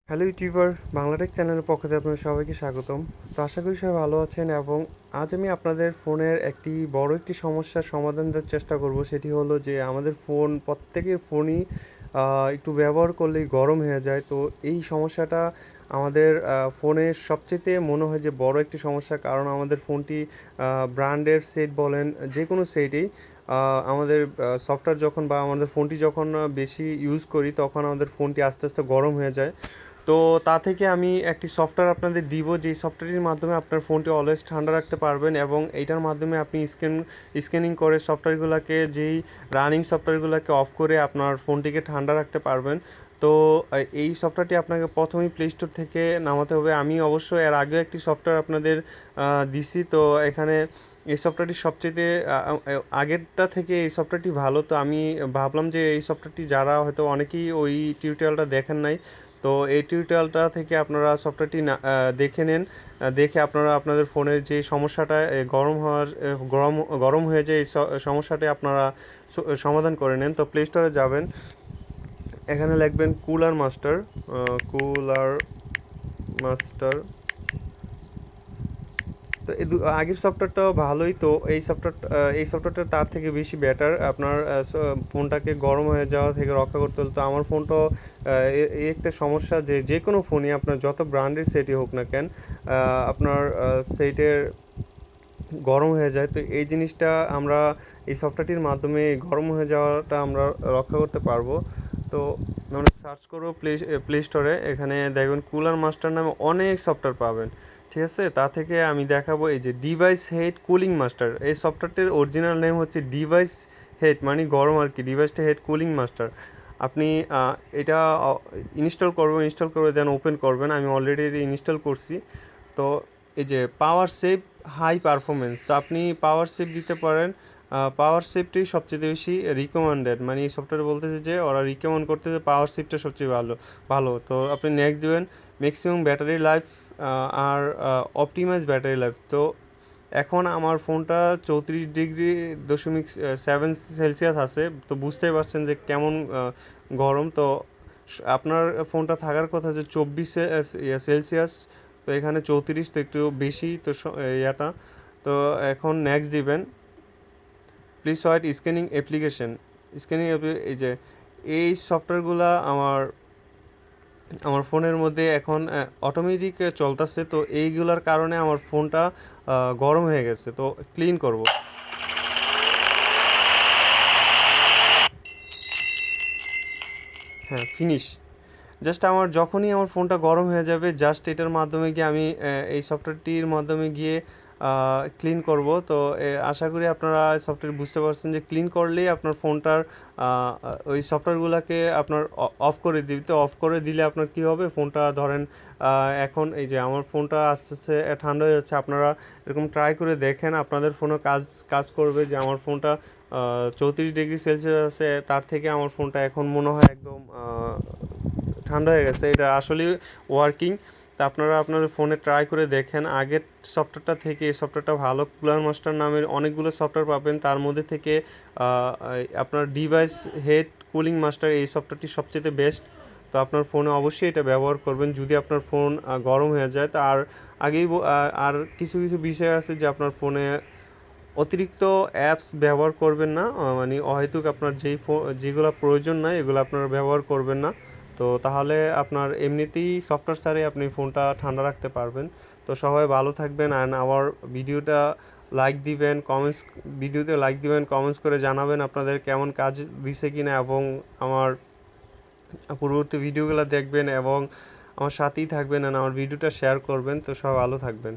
Hello YouTuber Bangla Tech চ্যানেলের পক্ষ থেকে আপনাদের সবাইকে স্বাগতম। তো আশা করি সবাই ভালো আছেন এবং আজ আমি আপনাদের ফোনের একটি সমস্যার সমাধান দেওয়ার চেষ্টা করব। সেটি হলো যে আমাদের প্রত্যেকের ফোনই একটু ব্যবহার করলেই গরম হয়ে যায়। তো এই সমস্যাটা আমাদের ফোনের সবচাইতে মনে হয় যে বড় একটি সমস্যা, কারণ আমাদের ফোনটি ব্র্যান্ডের সেট বলেন, যে কোনো সেটেই আমাদের সফটওয়্যার যখন বা আমাদের ফোনটি যখন বেশি ইউজ করি তখন আমাদের ফোনটি আস্তে আস্তে গরম হয়ে যায়। তো তা থেকে আমি একটি সফটওয়্যার আপনাদের দিব, যেই সফটওয়্যারটির মাধ্যমে আপনার ফোনটি অলওয়েজ ঠান্ডা রাখতে পারবেন এবং এইটার মাধ্যমে আপনি স্ক্যানিং করে সফটওয়্যারগুলোকে, যেই রানিং সফটওয়্যারগুলোকে অফ করে আপনার ফোনটিকে ঠান্ডা রাখতে পারবেন। তো এই সফটওয়্যারটি আপনাকে প্রথমেই প্লে স্টোর থেকে নামাতে হবে। আমি অবশ্য এর আগেও একটি সফটওয়্যার আপনাদের দিছি। তো এখানে এই সফটওয়্যারটি সবচেয়ে আগেরটা থেকে এই সফটওয়্যারটি ভালো। তো আমি ভাবলাম যে এই সফটওয়্যারটি যারা হয়তো অনেকেই ওই টিউটোরিয়ালটা দেখেন নাই, তো এই টিউটোরিয়ালটা থেকে আপনারা সফটওয়্যারটি দেখে নেন। দেখে আপনারা আপনাদের ফোনের যে সমস্যাটা গরম গরম হয়ে যায়, এই সমস্যাটি আপনারা সমাধান করে নেন। তো প্লে স্টোরে যাবেন, এখানে লিখবেন কুলার মাস্টার। তো আগের সফটওয়্যারটাও ভালোই। তো এই সফটওয়্যারটা তার থেকে বেশি বেটার, আপনার ফোনটাকে গরম হয়ে যাওয়া থেকে রক্ষা করতে হলে। তো আমার ফোনটাও এই একটা সমস্যা যে যে কোনো ফোনই আপনার যত ব্র্যান্ডের সেটই হোক না কেন, আপনার সেটের গরম হয়ে যায়। তো এই জিনিসটা আমরা এই সফটওয়্যারটির মাধ্যমে গরম হয়ে যাওয়াটা আমরা রক্ষা করতে পারবো। তো আমরা সার্চ করবো প্লে স্টোরে, এখানে দেখবেন কুলার মাস্টার নামে অনেক সফটওয়্যার পাবেন। ঠিক আছে, তা থেকে আমি দেখাবো এই যে ডিভাইস হেড কুলিং মাস্টার। এই সফটওয়্যারটির অরিজিনাল নেম হচ্ছে ডিভাইস হেড, মানে গরম আর কি, ডিভাইসটা হেড কুলিং মাস্টার। আপনি এটা ইনস্টল করবে দেন ওপেন করবেন। আমি অলরেডি ইনস্টল করছি। তো এই যে পাওয়ার সেভ হাই পারফরমেন্স, তো আপনি পাওয়ার সেভ দিতে পারেন। পাওয়ার সেভটি সবচেয়ে বেশি রিকমেন্ডেড, মানে এই সফটওয়্যার বলতেছে যে ওরা রিকমেন্ড করতেছে পাওয়ার সেভটা সবচেয়ে ভালো। তো আপনি নেক্সট দেবেন ম্যাক্সিমাম ব্যাটারি লাইফ আর অপটিমাইজ ব্যাটারি লাইফ। তো এখন আমার ফোনটা 34°.7 সেলসিয়াস আছে, তো বুঝতেই পারছেন যে কেমন গরম। তো আপনার ফোনটা থাকার কথা যে 24 সেলসিয়াস, তো এখানে 34, তো একটু বেশি। তো ইয়াটা, তো এখন নেক্সট দিবেন। Please white scanning application. Scanning এই যে এই সফটওয়্যারগুলো আমার ফোনের মধ্যে এখন অটোমেটিক চলতেছে। তো এইগুলোর কারণে আমার ফোনটা গরম হয়ে গেছে। তো ক্লিন করব। হ্যাঁ, ফিনিশ। জাস্ট আমার যখনই আমার ফোনটা গরম হয়ে যাবে, জাস্ট এটার মাধ্যমে গিয়ে আমি এই সফটওয়্যারটির মাধ্যমে গিয়ে ক্লিন করব। তো আশা করি আপনারা সফটওয়্যার বুঝতে পারছেন যে ক্লিন করলেই আপনার ফোনটার ওই সফটওয়্যারগুলোকে আপনার অফ করে দিতে, অফ করে দিলে আপনার কি হবে, ফোনটা ধরেন এখন এই যে আমার ফোনটা আস্তে আস্তে ঠান্ডা হয়ে যাচ্ছে। আপনারা এরকম ট্রাই করে দেখেন, আপনাদের ফোনও কাজ করবে। যে আমার ফোনটা 34°C আছে, তার থেকে আমার ফোনটা এখন মনে হয় একদম ঠান্ডা হয়ে গেছে। এটা আসলে ওয়ার্কিং। তা আপনারা আপনাদের ফোনে ট্রাই করে দেখেন। আগের সফটওয়্যারটা থেকে এই সফটওয়্যারটা ভালো। কুলার মাস্টার নামের অনেকগুলো সফটওয়্যার পাবেন, তার মধ্যে থেকে আপনার ডিভাইস হেড কুলিং মাস্টার এই সফটওয়্যারটি সবচেয়ে বেস্ট। তো আপনার ফোনে অবশ্যই এটা ব্যবহার করবেন যদি আপনার ফোন গরম হয়ে যায়। তো আর কিছু কিছু বিষয় আছে যে আপনার ফোনে অতিরিক্ত অ্যাপস ব্যবহার করবেন না, মানে অহেতুক আপনার যেগুলো প্রয়োজন নাই এগুলো আপনারা ব্যবহার করবেন না। তো তাহলে আপনার এমনিতেই সফটওয়্যার ছাড়াই আপনি ফোনটা ঠান্ডা রাখতে পারবেন। তো সবাই ভালো থাকবেন। আর আমার ভিডিওটা লাইক দিবেন, ভিডিওতে লাইক দিবেন, কমেন্টস করে জানাবেন আপনাদের কেমন কাজ দিছে কিনা, এবং আমার পূর্ববর্তী ভিডিওগুলো দেখবেন এবং আমার সাথেই থাকবেন আর আমার ভিডিওটা শেয়ার করবেন। তো সবাই ভালো থাকবেন।